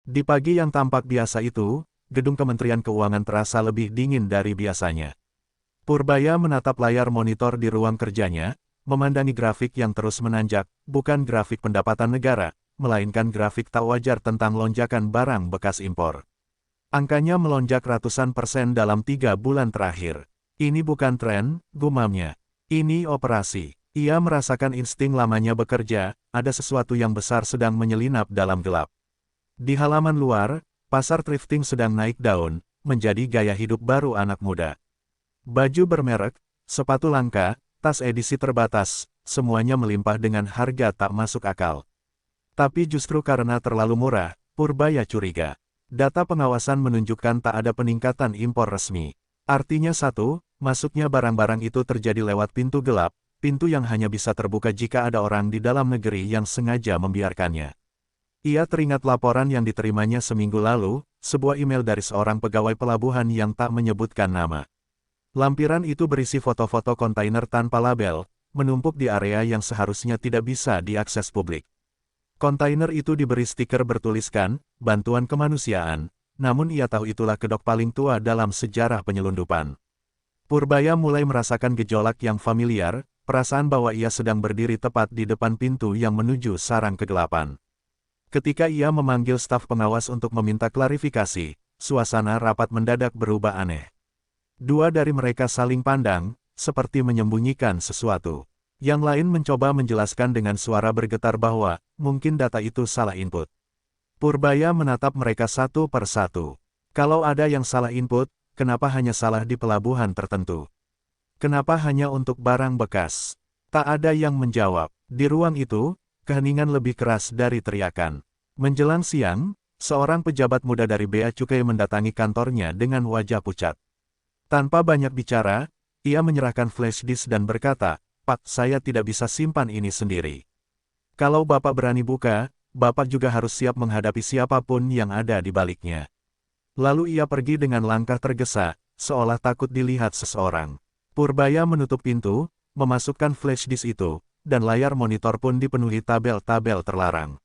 Di pagi yang tampak biasa itu, gedung Kementerian Keuangan terasa lebih dingin dari biasanya. Purbaya menatap layar monitor di ruang kerjanya, memandangi grafik yang terus menanjak, bukan grafik pendapatan negara, melainkan grafik tak wajar tentang lonjakan barang bekas impor. Angkanya melonjak ratusan persen dalam 3 bulan terakhir. Ini bukan tren, gumamnya. Ini operasi. Ia merasakan insting lamanya bekerja, ada sesuatu yang besar sedang menyelinap dalam gelap. Di halaman luar, pasar thrifting sedang naik daun, menjadi gaya hidup baru anak muda. Baju bermerek, sepatu langka, tas edisi terbatas, semuanya melimpah dengan harga tak masuk akal. Tapi justru karena terlalu murah, Purbaya curiga. Data pengawasan menunjukkan tak ada peningkatan impor resmi. Artinya satu, masuknya barang-barang itu terjadi lewat pintu gelap, pintu yang hanya bisa terbuka jika ada orang di dalam negeri yang sengaja membiarkannya. Ia teringat laporan yang diterimanya seminggu lalu, sebuah email dari seorang pegawai pelabuhan yang tak menyebutkan nama. Lampiran itu berisi foto-foto kontainer tanpa label, menumpuk di area yang seharusnya tidak bisa diakses publik. Kontainer itu diberi stiker bertuliskan, bantuan kemanusiaan, namun ia tahu itulah kedok paling tua dalam sejarah penyelundupan. Purbaya mulai merasakan gejolak yang familiar, perasaan bahwa ia sedang berdiri tepat di depan pintu yang menuju sarang kegelapan. Ketika ia memanggil staf pengawas untuk meminta klarifikasi, suasana rapat mendadak berubah aneh. Dua dari mereka saling pandang, seperti menyembunyikan sesuatu. Yang lain mencoba menjelaskan dengan suara bergetar bahwa, mungkin data itu salah input. Purbaya menatap mereka satu per satu. Kalau ada yang salah input, kenapa hanya salah di pelabuhan tertentu? Kenapa hanya untuk barang bekas? Tak ada yang menjawab. Di ruang itu, keheningan lebih keras dari teriakan. Menjelang siang, seorang pejabat muda dari Bea Cukai mendatangi kantornya dengan wajah pucat. Tanpa banyak bicara, ia menyerahkan flash disk dan berkata, "Pak, saya tidak bisa simpan ini sendiri. Kalau Bapak berani buka, Bapak juga harus siap menghadapi siapapun yang ada di baliknya." Lalu ia pergi dengan langkah tergesa, seolah takut dilihat seseorang. Purbaya menutup pintu, memasukkan flash disk itu, dan layar monitor pun dipenuhi tabel-tabel terlarang.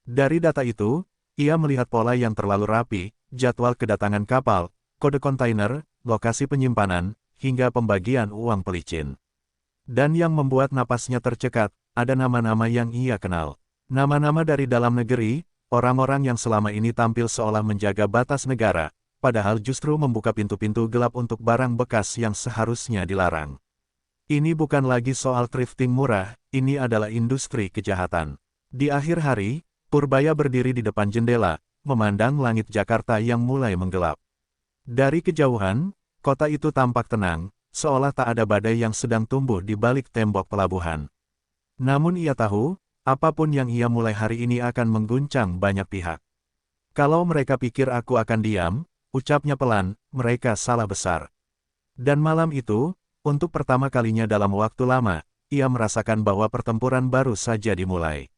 Dari data itu, ia melihat pola yang terlalu rapi, jadwal kedatangan kapal, kode kontainer, lokasi penyimpanan, hingga pembagian uang pelicin. Dan yang membuat napasnya tercekat, ada nama-nama yang ia kenal. Nama-nama dari dalam negeri, orang-orang yang selama ini tampil seolah menjaga batas negara, padahal justru membuka pintu-pintu gelap untuk barang bekas yang seharusnya dilarang. Ini bukan lagi soal thrifting murah, ini adalah industri kejahatan. Di akhir hari, Purbaya berdiri di depan jendela, memandang langit Jakarta yang mulai menggelap. Dari kejauhan, kota itu tampak tenang, seolah tak ada badai yang sedang tumbuh di balik tembok pelabuhan. Namun ia tahu, apapun yang ia mulai hari ini akan mengguncang banyak pihak. Kalau mereka pikir aku akan diam, ucapnya pelan, mereka salah besar. Dan malam itu, untuk pertama kalinya dalam waktu lama, ia merasakan bahwa pertempuran baru saja dimulai.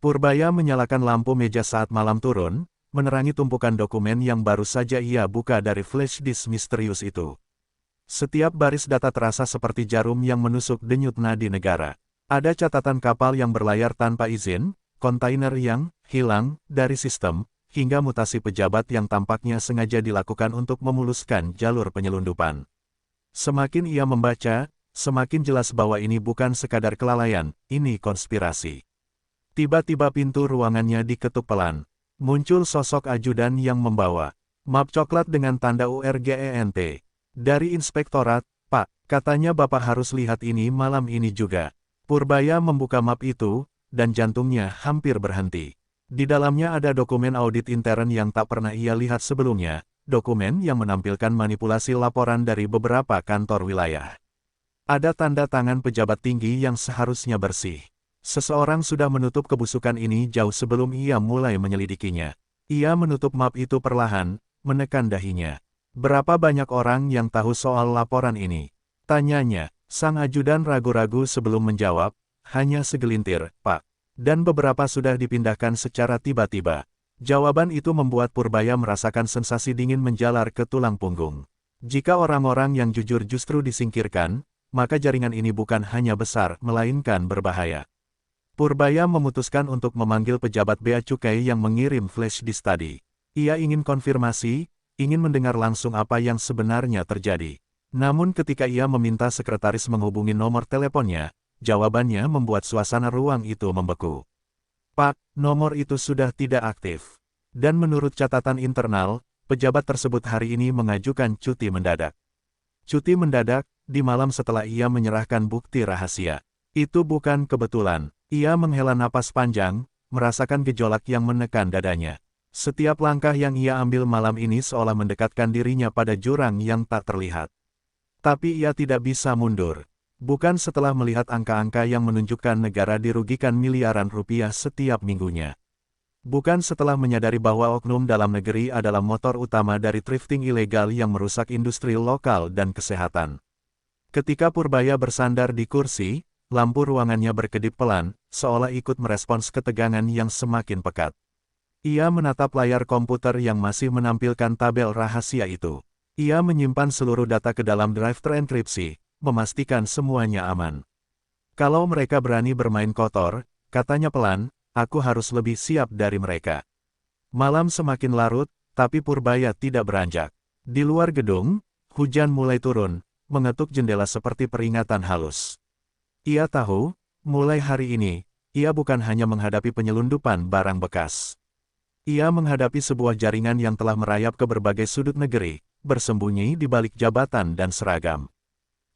Purbaya menyalakan lampu meja saat malam turun, menerangi tumpukan dokumen yang baru saja ia buka dari flash disk misterius itu. Setiap baris data terasa seperti jarum yang menusuk denyut nadi negara. Ada catatan kapal yang berlayar tanpa izin, kontainer yang hilang dari sistem, hingga mutasi pejabat yang tampaknya sengaja dilakukan untuk memuluskan jalur penyelundupan. Semakin ia membaca, semakin jelas bahwa ini bukan sekadar kelalaian, ini konspirasi. Tiba-tiba pintu ruangannya diketuk pelan. Muncul sosok ajudan yang membawa map coklat dengan tanda URGENT. Dari inspektorat, "Pak, katanya Bapak harus lihat ini malam ini juga." Purbaya membuka map itu, dan jantungnya hampir berhenti. Di dalamnya ada dokumen audit intern yang tak pernah ia lihat sebelumnya. Dokumen yang menampilkan manipulasi laporan dari beberapa kantor wilayah. Ada tanda tangan pejabat tinggi yang seharusnya bersih. Seseorang sudah menutup kebusukan ini jauh sebelum ia mulai menyelidikinya. Ia menutup map itu perlahan, menekan dahinya. "Berapa banyak orang yang tahu soal laporan ini?" tanyanya. Sang ajudan ragu-ragu sebelum menjawab, "Hanya segelintir, Pak. Dan beberapa sudah dipindahkan secara tiba-tiba." Jawaban itu membuat Purbaya merasakan sensasi dingin menjalar ke tulang punggung. Jika orang-orang yang jujur justru disingkirkan, maka jaringan ini bukan hanya besar, melainkan berbahaya. Purbaya memutuskan untuk memanggil pejabat bea cukai yang mengirim flash di study. Ia ingin konfirmasi, ingin mendengar langsung apa yang sebenarnya terjadi. Namun ketika ia meminta sekretaris menghubungi nomor teleponnya, jawabannya membuat suasana ruang itu membeku. Pak, nomor itu sudah tidak aktif. Dan menurut catatan internal, pejabat tersebut hari ini mengajukan cuti mendadak. Cuti mendadak, di malam setelah ia menyerahkan bukti rahasia. Itu bukan kebetulan. Ia menghela napas panjang, merasakan gejolak yang menekan dadanya. Setiap langkah yang ia ambil malam ini seolah mendekatkan dirinya pada jurang yang tak terlihat. Tapi ia tidak bisa mundur. Bukan setelah melihat angka-angka yang menunjukkan negara dirugikan miliaran rupiah setiap minggunya. Bukan setelah menyadari bahwa oknum dalam negeri adalah motor utama dari thrifting ilegal yang merusak industri lokal dan kesehatan. Ketika Purbaya bersandar di kursi, lampu ruangannya berkedip pelan, seolah ikut merespons ketegangan yang semakin pekat. Ia menatap layar komputer yang masih menampilkan tabel rahasia itu. Ia menyimpan seluruh data ke dalam drive terenkripsi, memastikan semuanya aman. Kalau mereka berani bermain kotor, katanya pelan, aku harus lebih siap dari mereka. Malam semakin larut, tapi Purbaya tidak beranjak. Di luar gedung, hujan mulai turun, mengetuk jendela seperti peringatan halus. Ia tahu, mulai hari ini, ia bukan hanya menghadapi penyelundupan barang bekas. Ia menghadapi sebuah jaringan yang telah merayap ke berbagai sudut negeri, bersembunyi di balik jabatan dan seragam.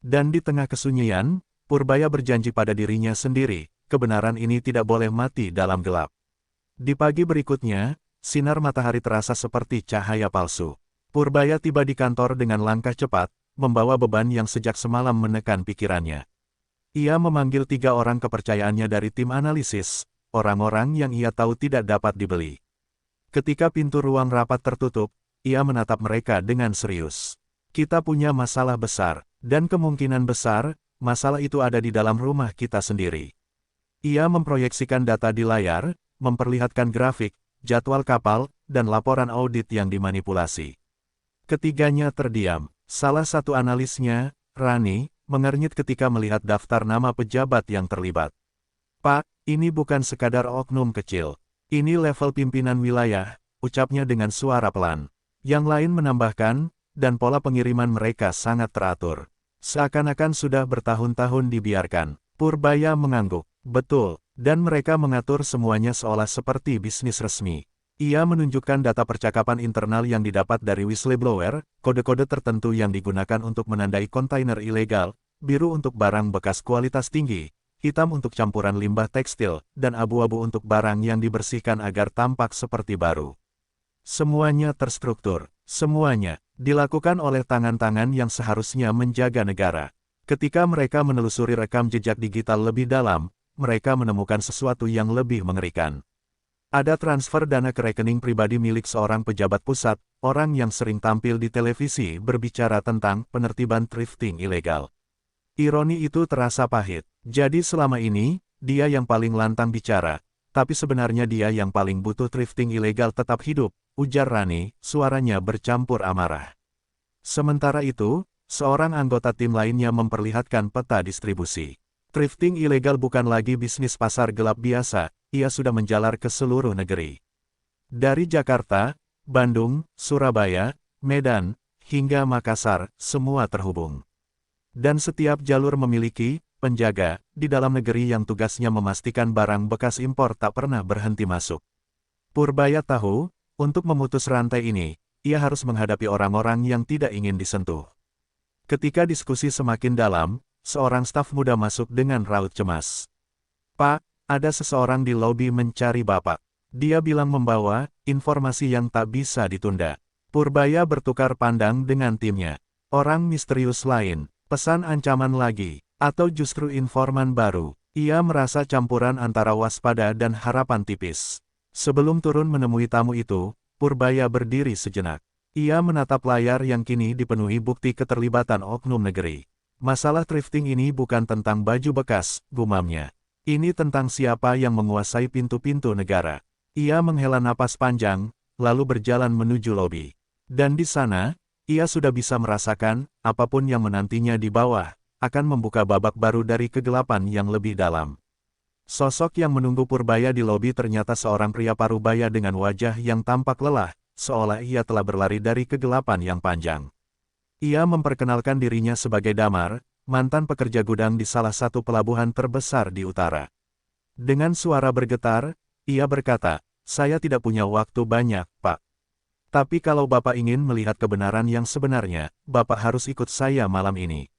Dan di tengah kesunyian, Purbaya berjanji pada dirinya sendiri, kebenaran ini tidak boleh mati dalam gelap. Di pagi berikutnya, sinar matahari terasa seperti cahaya palsu. Purbaya tiba di kantor dengan langkah cepat, membawa beban yang sejak semalam menekan pikirannya. Ia memanggil 3 orang kepercayaannya dari tim analisis, orang-orang yang ia tahu tidak dapat dibeli. Ketika pintu ruang rapat tertutup, ia menatap mereka dengan serius. Kita punya masalah besar, dan kemungkinan besar, masalah itu ada di dalam rumah kita sendiri. Ia memproyeksikan data di layar, memperlihatkan grafik, jadwal kapal, dan laporan audit yang dimanipulasi. Ketiganya terdiam. Salah satu analisnya, Rani, mengernyit ketika melihat daftar nama pejabat yang terlibat. Pak, ini bukan sekadar oknum kecil. Ini level pimpinan wilayah, ucapnya dengan suara pelan. Yang lain menambahkan, dan pola pengiriman mereka sangat teratur. Seakan-akan sudah bertahun-tahun dibiarkan. Purbaya mengangguk. Betul, dan mereka mengatur semuanya seolah seperti bisnis resmi. Ia menunjukkan data percakapan internal yang didapat dari whistleblower, kode-kode tertentu yang digunakan untuk menandai kontainer ilegal, biru untuk barang bekas kualitas tinggi, hitam untuk campuran limbah tekstil, dan abu-abu untuk barang yang dibersihkan agar tampak seperti baru. Semuanya terstruktur, semuanya dilakukan oleh tangan-tangan yang seharusnya menjaga negara. Ketika mereka menelusuri rekam jejak digital lebih dalam, mereka menemukan sesuatu yang lebih mengerikan. Ada transfer dana ke rekening pribadi milik seorang pejabat pusat, orang yang sering tampil di televisi berbicara tentang penertiban thrifting ilegal. Ironi itu terasa pahit. Jadi selama ini, dia yang paling lantang bicara, tapi sebenarnya dia yang paling butuh thrifting ilegal tetap hidup, ujar Rani, suaranya bercampur amarah. Sementara itu, seorang anggota tim lainnya memperlihatkan peta distribusi. Thrifting ilegal bukan lagi bisnis pasar gelap biasa, ia sudah menjalar ke seluruh negeri. Dari Jakarta, Bandung, Surabaya, Medan, hingga Makassar, semua terhubung. Dan setiap jalur memiliki penjaga di dalam negeri yang tugasnya memastikan barang bekas impor tak pernah berhenti masuk. Purbaya tahu, untuk memutus rantai ini, ia harus menghadapi orang-orang yang tidak ingin disentuh. Ketika diskusi semakin dalam, seorang staf muda masuk dengan raut cemas. Pak, ada seseorang di lobi mencari Bapak. Dia bilang membawa informasi yang tak bisa ditunda. Purbaya bertukar pandang dengan timnya. Orang misterius lain, pesan ancaman lagi, atau justru informan baru. Ia merasa campuran antara waspada dan harapan tipis. Sebelum turun menemui tamu itu, Purbaya berdiri sejenak. Ia menatap layar yang kini dipenuhi bukti keterlibatan oknum negeri. Masalah thrifting ini bukan tentang baju bekas, gumamnya. Ini tentang siapa yang menguasai pintu-pintu negara. Ia menghela napas panjang, lalu berjalan menuju lobi. Dan di sana, ia sudah bisa merasakan, apapun yang menantinya di bawah, akan membuka babak baru dari kegelapan yang lebih dalam. Sosok yang menunggu Purbaya di lobi ternyata seorang pria parubaya dengan wajah yang tampak lelah, seolah ia telah berlari dari kegelapan yang panjang. Ia memperkenalkan dirinya sebagai Damar, mantan pekerja gudang di salah satu pelabuhan terbesar di utara. Dengan suara bergetar, ia berkata, "Saya tidak punya waktu banyak, Pak. Tapi kalau Bapak ingin melihat kebenaran yang sebenarnya, Bapak harus ikut saya malam ini."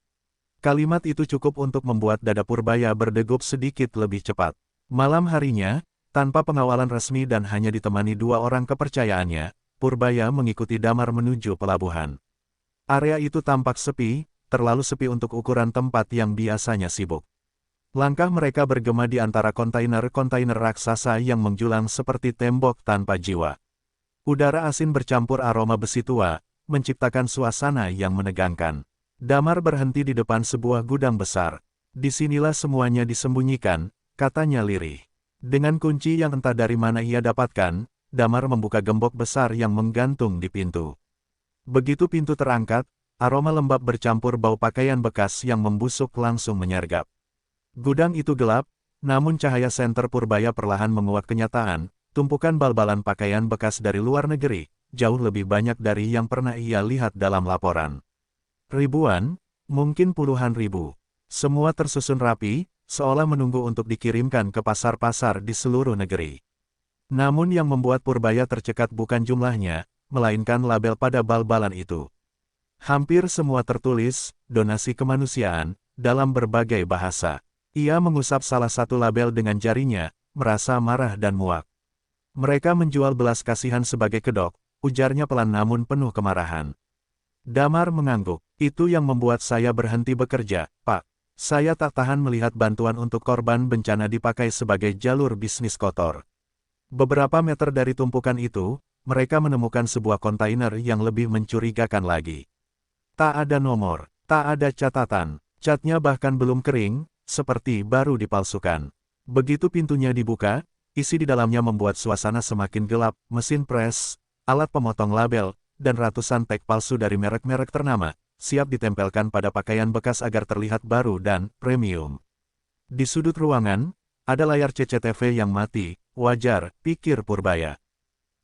Kalimat itu cukup untuk membuat dada Purbaya berdegup sedikit lebih cepat. Malam harinya, tanpa pengawalan resmi dan hanya ditemani 2 orang kepercayaannya, Purbaya mengikuti Damar menuju pelabuhan. Area itu tampak sepi, terlalu sepi untuk ukuran tempat yang biasanya sibuk. Langkah mereka bergema di antara kontainer-kontainer raksasa yang menjulang seperti tembok tanpa jiwa. Udara asin bercampur aroma besi tua, menciptakan suasana yang menegangkan. Damar berhenti di depan sebuah gudang besar. "Disinilah semuanya disembunyikan," katanya lirih. Dengan kunci yang entah dari mana ia dapatkan, Damar membuka gembok besar yang menggantung di pintu. Begitu pintu terangkat, aroma lembab bercampur bau pakaian bekas yang membusuk langsung menyergap. Gudang itu gelap, namun cahaya senter Purbaya perlahan menguat kenyataan, tumpukan bal-balan pakaian bekas dari luar negeri, jauh lebih banyak dari yang pernah ia lihat dalam laporan. Ribuan, mungkin puluhan ribu. Semua tersusun rapi, seolah menunggu untuk dikirimkan ke pasar-pasar di seluruh negeri. Namun yang membuat Purbaya tercekat bukan jumlahnya, melainkan label pada bal-balan itu. Hampir semua tertulis, "Donasi kemanusiaan," dalam berbagai bahasa. Ia mengusap salah satu label dengan jarinya, merasa marah dan muak. "Mereka menjual belas kasihan sebagai kedok," ujarnya pelan namun penuh kemarahan. Damar mengangguk. "Itu yang membuat saya berhenti bekerja, Pak. Saya tak tahan melihat bantuan untuk korban bencana dipakai sebagai jalur bisnis kotor." Beberapa meter dari tumpukan itu, mereka menemukan sebuah kontainer yang lebih mencurigakan lagi. Tak ada nomor, tak ada catatan, catnya bahkan belum kering, seperti baru dipalsukan. Begitu pintunya dibuka, isi di dalamnya membuat suasana semakin gelap, mesin pres, alat pemotong label, dan ratusan tag palsu dari merek-merek ternama, siap ditempelkan pada pakaian bekas agar terlihat baru dan premium. Di sudut ruangan, ada layar CCTV yang mati, wajar, pikir Purbaya.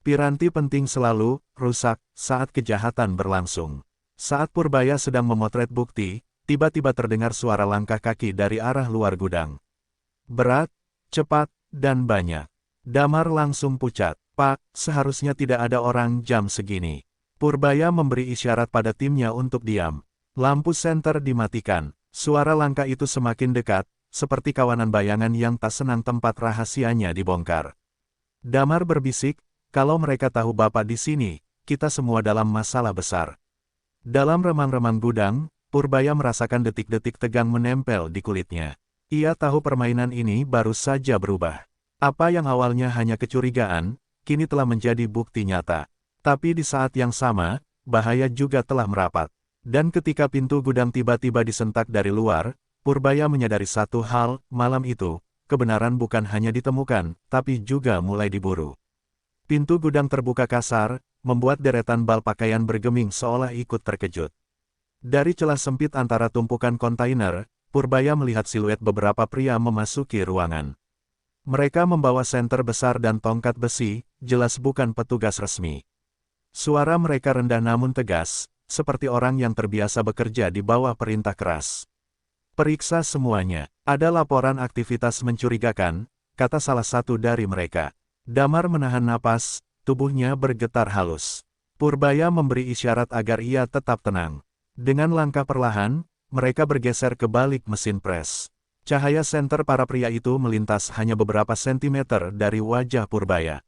Piranti penting selalu rusak saat kejahatan berlangsung. Saat Purbaya sedang memotret bukti, tiba-tiba terdengar suara langkah kaki dari arah luar gudang. Berat, cepat, dan banyak. Damar langsung pucat. "Pak, seharusnya tidak ada orang jam segini." Purbaya memberi isyarat pada timnya untuk diam. Lampu senter dimatikan. Suara langkah itu semakin dekat, seperti kawanan bayangan yang tak senang tempat rahasianya dibongkar. Damar berbisik, "Kalau mereka tahu Bapak di sini, kita semua dalam masalah besar." Dalam remang-remang gudang, Purbaya merasakan detik-detik tegang menempel di kulitnya. Ia tahu permainan ini baru saja berubah. Apa yang awalnya hanya kecurigaan, kini telah menjadi bukti nyata. Tapi di saat yang sama, bahaya juga telah merapat. Dan ketika pintu gudang tiba-tiba disentak dari luar, Purbaya menyadari satu hal, malam itu, kebenaran bukan hanya ditemukan, tapi juga mulai diburu. Pintu gudang terbuka kasar, membuat deretan bal pakaian bergeming seolah ikut terkejut. Dari celah sempit antara tumpukan kontainer, Purbaya melihat siluet beberapa pria memasuki ruangan. Mereka membawa senter besar dan tongkat besi, jelas bukan petugas resmi. Suara mereka rendah namun tegas, seperti orang yang terbiasa bekerja di bawah perintah keras. "Periksa semuanya, ada laporan aktivitas mencurigakan," kata salah satu dari mereka. Damar menahan napas, tubuhnya bergetar halus. Purbaya memberi isyarat agar ia tetap tenang. Dengan langkah perlahan, mereka bergeser ke balik mesin pres. Cahaya senter para pria itu melintas hanya beberapa sentimeter dari wajah Purbaya.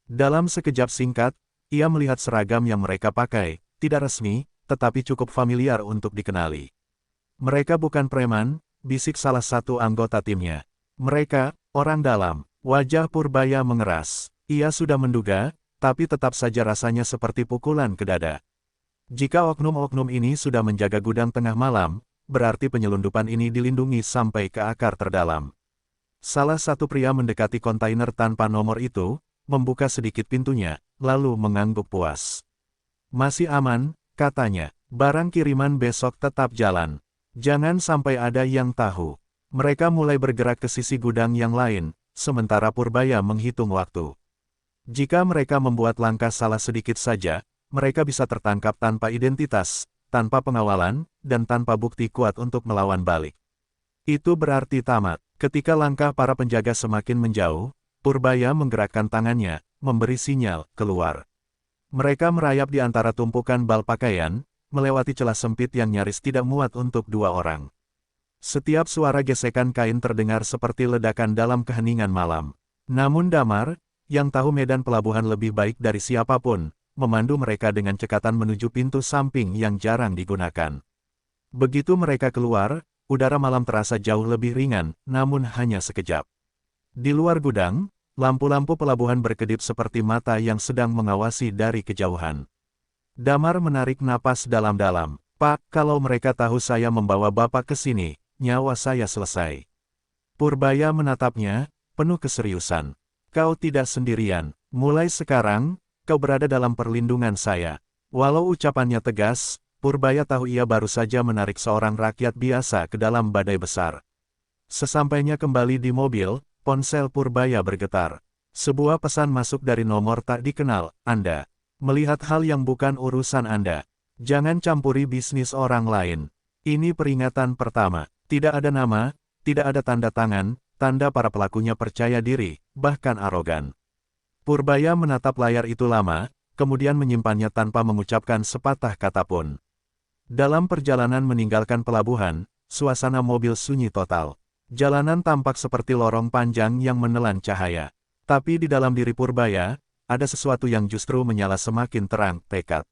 Dalam sekejap singkat, ia melihat seragam yang mereka pakai, tidak resmi, tetapi cukup familiar untuk dikenali. "Mereka bukan preman," bisik salah satu anggota timnya. "Mereka, orang dalam." Wajah Purbaya mengeras. Ia sudah menduga, tapi tetap saja rasanya seperti pukulan ke dada. Jika oknum-oknum ini sudah menjaga gudang tengah malam, berarti penyelundupan ini dilindungi sampai ke akar terdalam. Salah satu pria mendekati kontainer tanpa nomor itu, membuka sedikit pintunya, lalu mengangguk puas. "Masih aman," katanya. "Barang kiriman besok tetap jalan. Jangan sampai ada yang tahu." Mereka mulai bergerak ke sisi gudang yang lain, sementara Purbaya menghitung waktu. Jika mereka membuat langkah salah sedikit saja, mereka bisa tertangkap tanpa identitas, tanpa pengawalan, dan tanpa bukti kuat untuk melawan balik. Itu berarti tamat. Ketika langkah para penjaga semakin menjauh, Purbaya menggerakkan tangannya, memberi sinyal, keluar. Mereka merayap di antara tumpukan bal pakaian, melewati celah sempit yang nyaris tidak muat untuk 2 orang. Setiap suara gesekan kain terdengar seperti ledakan dalam keheningan malam. Namun Damar, yang tahu medan pelabuhan lebih baik dari siapapun, memandu mereka dengan cekatan menuju pintu samping yang jarang digunakan. Begitu mereka keluar, udara malam terasa jauh lebih ringan, namun hanya sekejap. Di luar gudang, lampu-lampu pelabuhan berkedip seperti mata yang sedang mengawasi dari kejauhan. Damar menarik napas dalam-dalam. "Pak, kalau mereka tahu saya membawa Bapak ke sini, nyawa saya selesai." Purbaya menatapnya, penuh keseriusan. "Kau tidak sendirian. Mulai sekarang, kau berada dalam perlindungan saya." Walau ucapannya tegas, Purbaya tahu ia baru saja menarik seorang rakyat biasa ke dalam badai besar. Sesampainya kembali di mobil, ponsel Purbaya bergetar. Sebuah pesan masuk dari nomor tak dikenal. "Anda melihat hal yang bukan urusan Anda. Jangan campuri bisnis orang lain. Ini peringatan pertama." Tidak ada nama, tidak ada tanda tangan, tanda para pelakunya percaya diri, bahkan arogan. Purbaya menatap layar itu lama, kemudian menyimpannya tanpa mengucapkan sepatah kata pun. Dalam perjalanan meninggalkan pelabuhan, suasana mobil sunyi total. Jalanan tampak seperti lorong panjang yang menelan cahaya. Tapi di dalam diri Purbaya, ada sesuatu yang justru menyala semakin terang, tekad.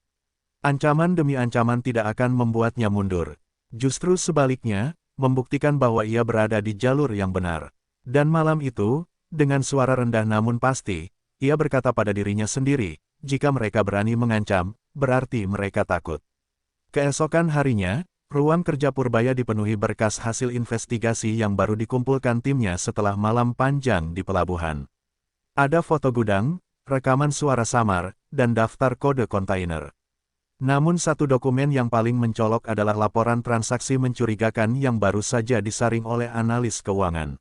Ancaman demi ancaman tidak akan membuatnya mundur. Justru sebaliknya, membuktikan bahwa ia berada di jalur yang benar. Dan malam itu, dengan suara rendah namun pasti, ia berkata pada dirinya sendiri, jika mereka berani mengancam, berarti mereka takut. Keesokan harinya, ruang kerja Purbaya dipenuhi berkas hasil investigasi yang baru dikumpulkan timnya setelah malam panjang di pelabuhan. Ada foto gudang, rekaman suara samar, dan daftar kode kontainer. Namun satu dokumen yang paling mencolok adalah laporan transaksi mencurigakan yang baru saja disaring oleh analis keuangan.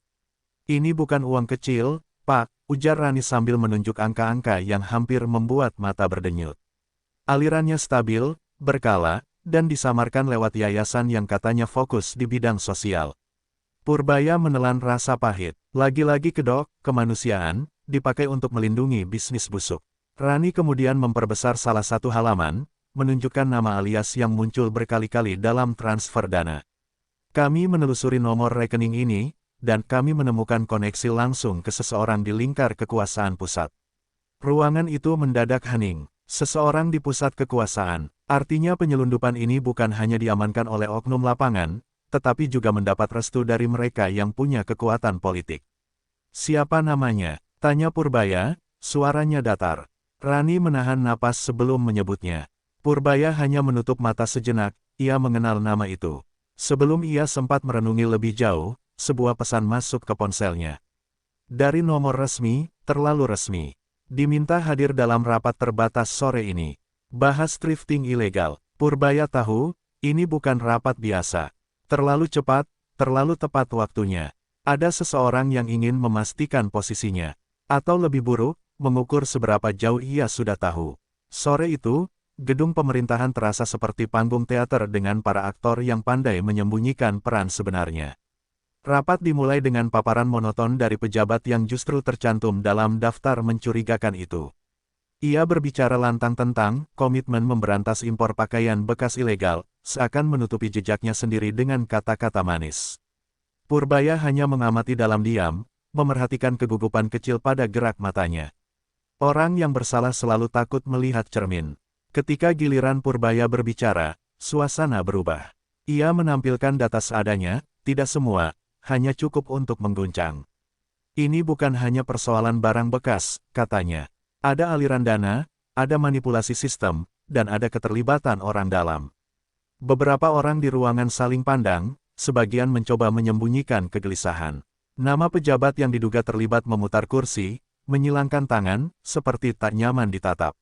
"Ini bukan uang kecil, Pak," ujar Rani sambil menunjuk angka-angka yang hampir membuat mata berdenyut. Alirannya stabil, berkala, dan disamarkan lewat yayasan yang katanya fokus di bidang sosial. Purbaya menelan rasa pahit. Lagi-lagi kedok, kemanusiaan, dipakai untuk melindungi bisnis busuk. Rani kemudian memperbesar salah satu halaman, menunjukkan nama alias yang muncul berkali-kali dalam transfer dana. "Kami menelusuri nomor rekening ini, dan kami menemukan koneksi langsung ke seseorang di lingkar kekuasaan pusat." Ruangan itu mendadak hening. Seseorang di pusat kekuasaan. Artinya penyelundupan ini bukan hanya diamankan oleh oknum lapangan, tetapi juga mendapat restu dari mereka yang punya kekuatan politik. "Siapa namanya?" tanya Purbaya, suaranya datar. Rani menahan napas sebelum menyebutnya. Purbaya hanya menutup mata sejenak, ia mengenal nama itu. Sebelum ia sempat merenungi lebih jauh, sebuah pesan masuk ke ponselnya. Dari nomor resmi, terlalu resmi. Diminta hadir dalam rapat terbatas sore ini. Bahas thrifting ilegal. Purbaya tahu, ini bukan rapat biasa. Terlalu cepat, terlalu tepat waktunya. Ada seseorang yang ingin memastikan posisinya. Atau lebih buruk, mengukur seberapa jauh ia sudah tahu. Sore itu, gedung pemerintahan terasa seperti panggung teater dengan para aktor yang pandai menyembunyikan peran sebenarnya. Rapat dimulai dengan paparan monoton dari pejabat yang justru tercantum dalam daftar mencurigakan itu. Ia berbicara lantang tentang komitmen memberantas impor pakaian bekas ilegal, seakan menutupi jejaknya sendiri dengan kata-kata manis. Purbaya hanya mengamati dalam diam, memerhatikan kegugupan kecil pada gerak matanya. Orang yang bersalah selalu takut melihat cermin. Ketika giliran Purbaya berbicara, suasana berubah. Ia menampilkan data seadanya, tidak semua, hanya cukup untuk mengguncang. "Ini bukan hanya persoalan barang bekas," katanya. "Ada aliran dana, ada manipulasi sistem, dan ada keterlibatan orang dalam." Beberapa orang di ruangan saling pandang, sebagian mencoba menyembunyikan kegelisahan. Nama pejabat yang diduga terlibat memutar kursi, menyilangkan tangan, seperti tak nyaman ditatap.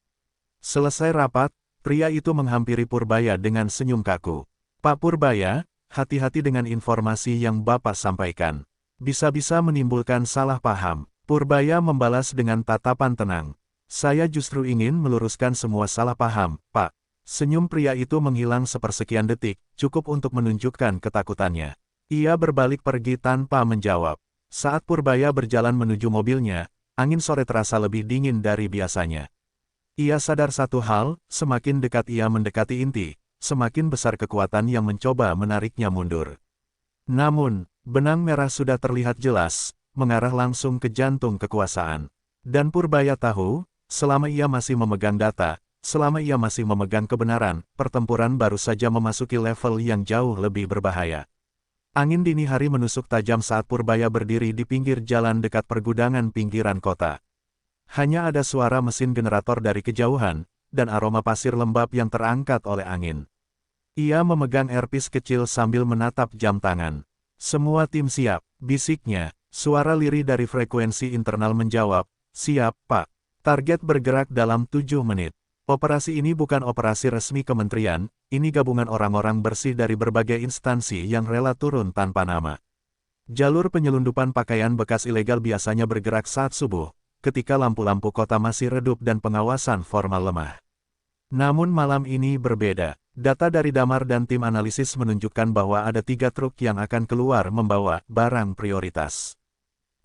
Selesai rapat, pria itu menghampiri Purbaya dengan senyum kaku. "Pak Purbaya, hati-hati dengan informasi yang Bapak sampaikan. Bisa-bisa menimbulkan salah paham. Purbaya membalas dengan tatapan tenang. Saya justru ingin meluruskan semua salah paham, Pak. Senyum pria itu menghilang sepersekian detik, cukup untuk menunjukkan ketakutannya. Ia berbalik pergi tanpa menjawab. Saat Purbaya berjalan menuju mobilnya, angin sore terasa lebih dingin dari biasanya. Ia sadar satu hal, semakin dekat ia mendekati inti, semakin besar kekuatan yang mencoba menariknya mundur. Namun, benang merah sudah terlihat jelas, mengarah langsung ke jantung kekuasaan. Dan Purbaya tahu, selama ia masih memegang data, selama ia masih memegang kebenaran, pertempuran baru saja memasuki level yang jauh lebih berbahaya. Angin dini hari menusuk tajam saat Purbaya berdiri di pinggir jalan dekat pergudangan pinggiran kota. Hanya ada suara mesin generator dari kejauhan, dan aroma pasir lembab yang terangkat oleh angin. Ia memegang earpiece kecil sambil menatap jam tangan. Semua tim siap, bisiknya. Suara lirih dari frekuensi internal menjawab, siap, Pak. Target bergerak dalam 7 menit. Operasi ini bukan operasi resmi kementerian, ini gabungan orang-orang bersih dari berbagai instansi yang rela turun tanpa nama. Jalur penyelundupan pakaian bekas ilegal biasanya bergerak saat subuh, ketika lampu-lampu kota masih redup dan pengawasan formal lemah. Namun malam ini berbeda. Data dari Damar dan tim analisis menunjukkan bahwa ada 3 truk yang akan keluar membawa barang prioritas.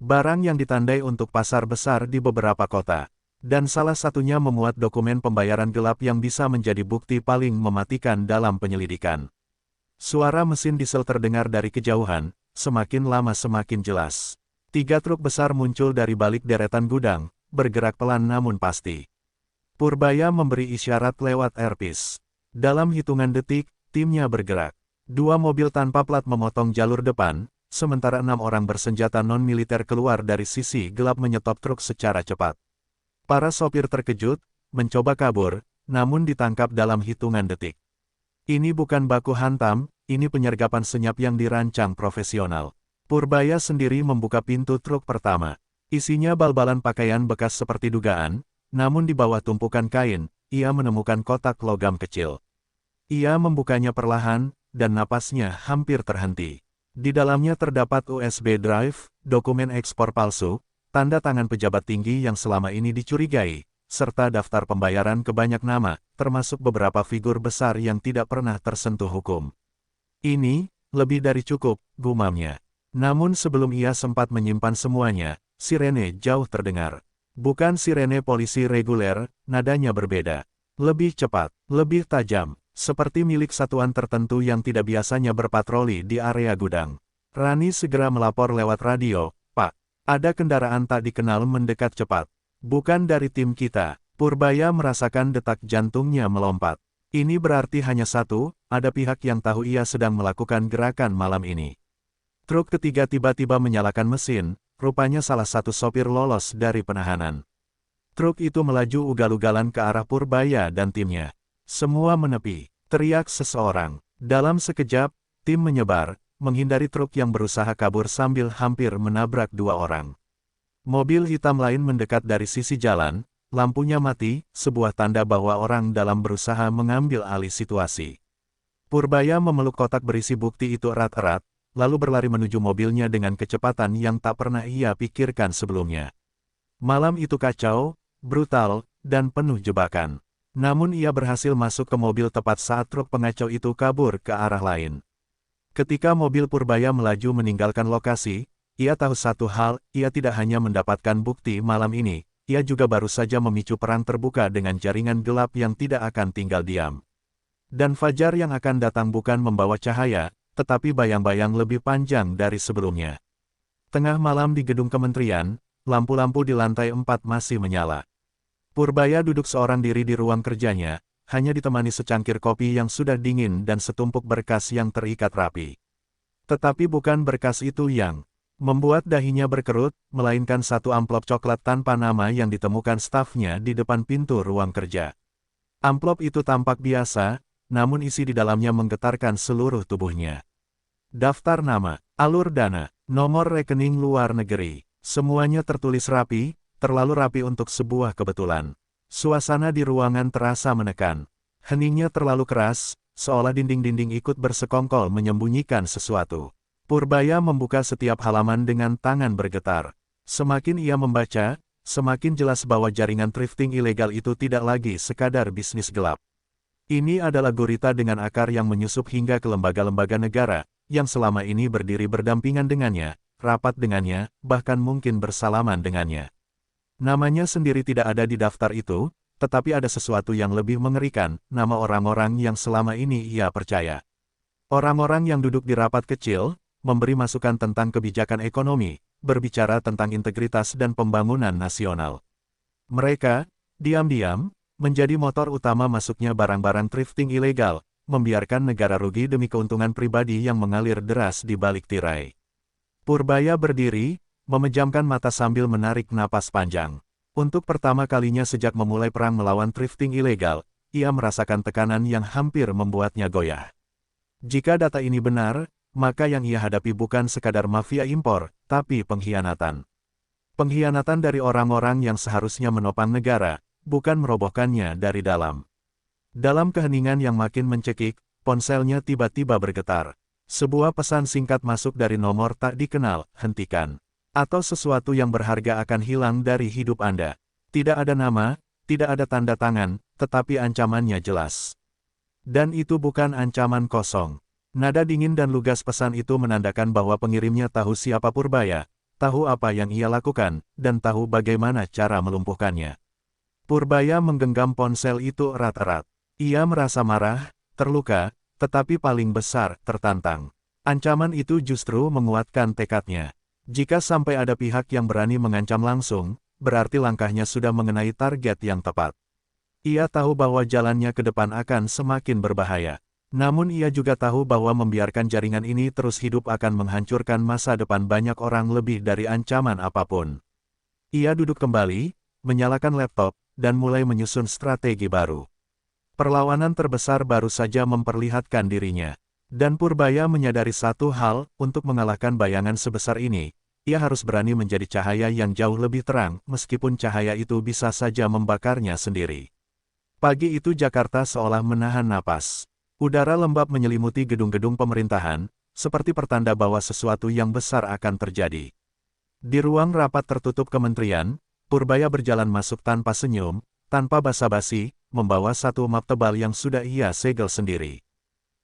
Barang yang ditandai untuk pasar besar di beberapa kota. Dan salah satunya memuat dokumen pembayaran gelap yang bisa menjadi bukti paling mematikan dalam penyelidikan. Suara mesin diesel terdengar dari kejauhan, semakin lama semakin jelas. 3 truk besar muncul dari balik deretan gudang, bergerak pelan namun pasti. Purbaya memberi isyarat lewat earpiece. Dalam hitungan detik, timnya bergerak. 2 mobil tanpa plat memotong jalur depan, sementara 6 orang bersenjata non-militer keluar dari sisi gelap menyetop truk secara cepat. Para sopir terkejut, mencoba kabur, namun ditangkap dalam hitungan detik. Ini bukan baku hantam, ini penyergapan senyap yang dirancang profesional. Purbaya sendiri membuka pintu truk pertama. Isinya bal-balan pakaian bekas seperti dugaan, namun di bawah tumpukan kain, ia menemukan kotak logam kecil. Ia membukanya perlahan, dan napasnya hampir terhenti. Di dalamnya terdapat USB drive, dokumen ekspor palsu, tanda tangan pejabat tinggi yang selama ini dicurigai, serta daftar pembayaran ke banyak nama, termasuk beberapa figur besar yang tidak pernah tersentuh hukum. Ini, lebih dari cukup, gumamnya. Namun sebelum ia sempat menyimpan semuanya, sirene jauh terdengar. Bukan sirene polisi reguler, nadanya berbeda. Lebih cepat, lebih tajam, seperti milik satuan tertentu yang tidak biasanya berpatroli di area gudang. Rani segera melapor lewat radio, Pak, ada kendaraan tak dikenal mendekat cepat. Bukan dari tim kita. Purbaya merasakan detak jantungnya melompat. Ini berarti hanya satu, ada pihak yang tahu ia sedang melakukan gerakan malam ini. Truk ketiga tiba-tiba menyalakan mesin, rupanya salah satu sopir lolos dari penahanan. Truk itu melaju ugal-ugalan ke arah Purbaya dan timnya. Semua menepi, teriak seseorang. Dalam sekejap, tim menyebar, menghindari truk yang berusaha kabur sambil hampir menabrak 2 orang. Mobil hitam lain mendekat dari sisi jalan, lampunya mati, sebuah tanda bahwa orang dalam berusaha mengambil alih situasi. Purbaya memeluk kotak berisi bukti itu erat-erat, lalu berlari menuju mobilnya dengan kecepatan yang tak pernah ia pikirkan sebelumnya. Malam itu kacau, brutal, dan penuh jebakan. Namun ia berhasil masuk ke mobil tepat saat truk pengacau itu kabur ke arah lain. Ketika mobil Purbaya melaju meninggalkan lokasi, ia tahu satu hal, ia tidak hanya mendapatkan bukti malam ini, ia juga baru saja memicu perang terbuka dengan jaringan gelap yang tidak akan tinggal diam. Dan fajar yang akan datang bukan membawa cahaya, tetapi bayang-bayang lebih panjang dari sebelumnya. Tengah malam di gedung kementerian, lampu-lampu di lantai 4 masih menyala. Purbaya duduk seorang diri di ruang kerjanya, hanya ditemani secangkir kopi yang sudah dingin dan setumpuk berkas yang terikat rapi. Tetapi bukan berkas itu yang membuat dahinya berkerut, melainkan satu amplop coklat tanpa nama yang ditemukan stafnya di depan pintu ruang kerja. Amplop itu tampak biasa, namun isi di dalamnya menggetarkan seluruh tubuhnya. Daftar nama, alur dana, nomor rekening luar negeri, semuanya tertulis rapi, terlalu rapi untuk sebuah kebetulan. Suasana di ruangan terasa menekan. Heningnya terlalu keras, seolah dinding-dinding ikut bersekongkol menyembunyikan sesuatu. Purbaya membuka setiap halaman dengan tangan bergetar. Semakin ia membaca, semakin jelas bahwa jaringan thrifting ilegal itu tidak lagi sekadar bisnis gelap. Ini adalah gurita dengan akar yang menyusup hingga ke lembaga-lembaga negara, yang selama ini berdiri berdampingan dengannya, rapat dengannya, bahkan mungkin bersalaman dengannya. Namanya sendiri tidak ada di daftar itu, tetapi ada sesuatu yang lebih mengerikan, nama orang-orang yang selama ini ia percaya. Orang-orang yang duduk di rapat kecil, memberi masukan tentang kebijakan ekonomi, berbicara tentang integritas dan pembangunan nasional. Mereka, diam-diam, menjadi motor utama masuknya barang-barang thrifting ilegal, membiarkan negara rugi demi keuntungan pribadi yang mengalir deras di balik tirai. Purbaya berdiri, memejamkan mata sambil menarik napas panjang. Untuk pertama kalinya sejak memulai perang melawan thrifting ilegal, ia merasakan tekanan yang hampir membuatnya goyah. Jika data ini benar, maka yang ia hadapi bukan sekadar mafia impor, tapi pengkhianatan. Pengkhianatan dari orang-orang yang seharusnya menopang negara, bukan merobohkannya dari dalam. Dalam keheningan yang makin mencekik, ponselnya tiba-tiba bergetar. Sebuah pesan singkat masuk dari nomor tak dikenal, hentikan. Atau sesuatu yang berharga akan hilang dari hidup Anda. Tidak ada nama, tidak ada tanda tangan, tetapi ancamannya jelas. Dan itu bukan ancaman kosong. Nada dingin dan lugas pesan itu menandakan bahwa pengirimnya tahu siapa Purbaya, tahu apa yang ia lakukan, dan tahu bagaimana cara melumpuhkannya. Purbaya menggenggam ponsel itu erat-erat. Ia merasa marah, terluka, tetapi paling besar, tertantang. Ancaman itu justru menguatkan tekadnya. Jika sampai ada pihak yang berani mengancam langsung, berarti langkahnya sudah mengenai target yang tepat. Ia tahu bahwa jalannya ke depan akan semakin berbahaya. Namun ia juga tahu bahwa membiarkan jaringan ini terus hidup akan menghancurkan masa depan banyak orang lebih dari ancaman apapun. Ia duduk kembali, menyalakan laptop, dan mulai menyusun strategi baru. Perlawanan terbesar baru saja memperlihatkan dirinya. Dan Purbaya menyadari satu hal, untuk mengalahkan bayangan sebesar ini, ia harus berani menjadi cahaya yang jauh lebih terang, meskipun cahaya itu bisa saja membakarnya sendiri. Pagi itu Jakarta seolah menahan napas. Udara lembab menyelimuti gedung-gedung pemerintahan, seperti pertanda bahwa sesuatu yang besar akan terjadi. Di ruang rapat tertutup kementerian, Purbaya berjalan masuk tanpa senyum, tanpa basa-basi, membawa satu map tebal yang sudah ia segel sendiri.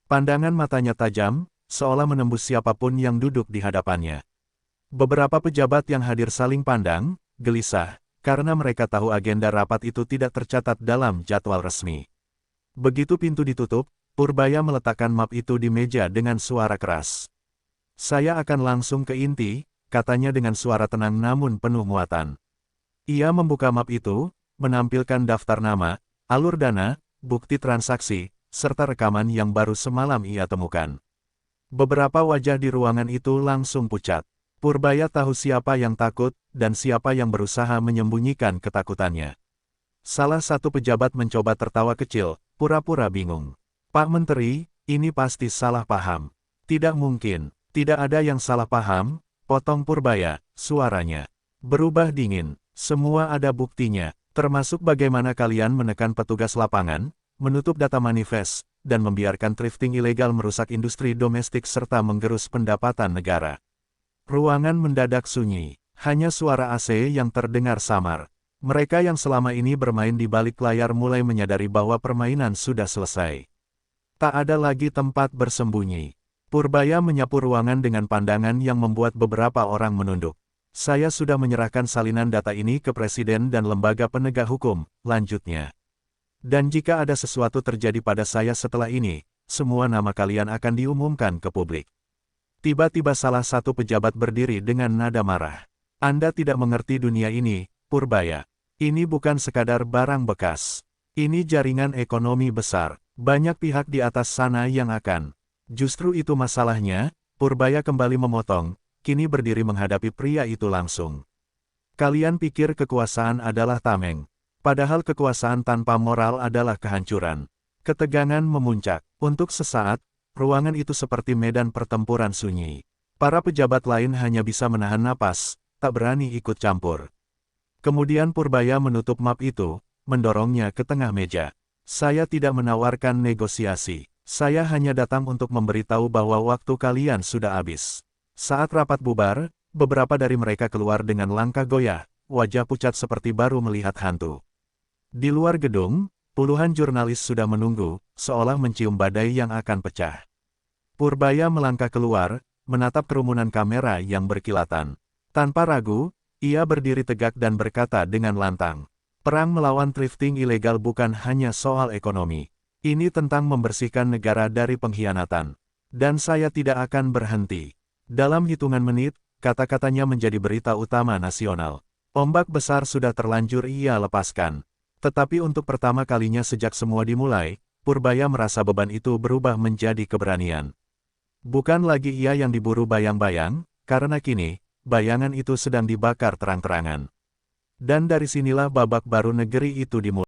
Pandangan matanya tajam, seolah menembus siapapun yang duduk di hadapannya. Beberapa pejabat yang hadir saling pandang, gelisah, karena mereka tahu agenda rapat itu tidak tercatat dalam jadwal resmi. Begitu pintu ditutup, Purbaya meletakkan map itu di meja dengan suara keras. "Saya akan langsung ke inti," katanya dengan suara tenang namun penuh muatan. Ia membuka map itu, menampilkan daftar nama, alur dana, bukti transaksi, serta rekaman yang baru semalam ia temukan. Beberapa wajah di ruangan itu langsung pucat. Purbaya tahu siapa yang takut, dan siapa yang berusaha menyembunyikan ketakutannya. Salah satu pejabat mencoba tertawa kecil, pura-pura bingung. "Pak Menteri, ini pasti salah paham." "Tidak mungkin, tidak ada yang salah paham," potong Purbaya, suaranya berubah dingin. "Semua ada buktinya, termasuk bagaimana kalian menekan petugas lapangan, menutup data manifest, dan membiarkan thrifting ilegal merusak industri domestik serta menggerus pendapatan negara." Ruangan mendadak sunyi, hanya suara AC yang terdengar samar. Mereka yang selama ini bermain di balik layar mulai menyadari bahwa permainan sudah selesai. Tak ada lagi tempat bersembunyi. Purbaya menyapu ruangan dengan pandangan yang membuat beberapa orang menunduk. "Saya sudah menyerahkan salinan data ini ke Presiden dan lembaga penegak hukum," lanjutnya. "Dan jika ada sesuatu terjadi pada saya setelah ini, semua nama kalian akan diumumkan ke publik." Tiba-tiba salah satu pejabat berdiri dengan nada marah. "Anda tidak mengerti dunia ini, Purbaya. Ini bukan sekadar barang bekas. Ini jaringan ekonomi besar. Banyak pihak di atas sana yang akan." "Justru itu masalahnya," Purbaya kembali memotong, kini berdiri menghadapi pria itu langsung. "Kalian pikir kekuasaan adalah tameng. Padahal kekuasaan tanpa moral adalah kehancuran." Ketegangan memuncak. Untuk sesaat, ruangan itu seperti medan pertempuran sunyi. Para pejabat lain hanya bisa menahan napas, tak berani ikut campur. Kemudian Purbaya menutup map itu, mendorongnya ke tengah meja. "Saya tidak menawarkan negosiasi. Saya hanya datang untuk memberitahu bahwa waktu kalian sudah habis. Saat rapat bubar, beberapa dari mereka keluar dengan langkah goyah, wajah pucat seperti baru melihat hantu. Di luar gedung, puluhan jurnalis sudah menunggu, seolah mencium badai yang akan pecah. Purbaya melangkah keluar, menatap kerumunan kamera yang berkilatan. Tanpa ragu, ia berdiri tegak dan berkata dengan lantang, "Perang melawan thrifting ilegal bukan hanya soal ekonomi. Ini tentang membersihkan negara dari pengkhianatan. Dan saya tidak akan berhenti." Dalam hitungan menit, kata-katanya menjadi berita utama nasional. Ombak besar sudah terlanjur ia lepaskan. Tetapi untuk pertama kalinya sejak semua dimulai, Purbaya merasa beban itu berubah menjadi keberanian. Bukan lagi ia yang diburu bayang-bayang, karena kini, bayangan itu sedang dibakar terang-terangan. Dan dari sinilah babak baru negeri itu dimulai.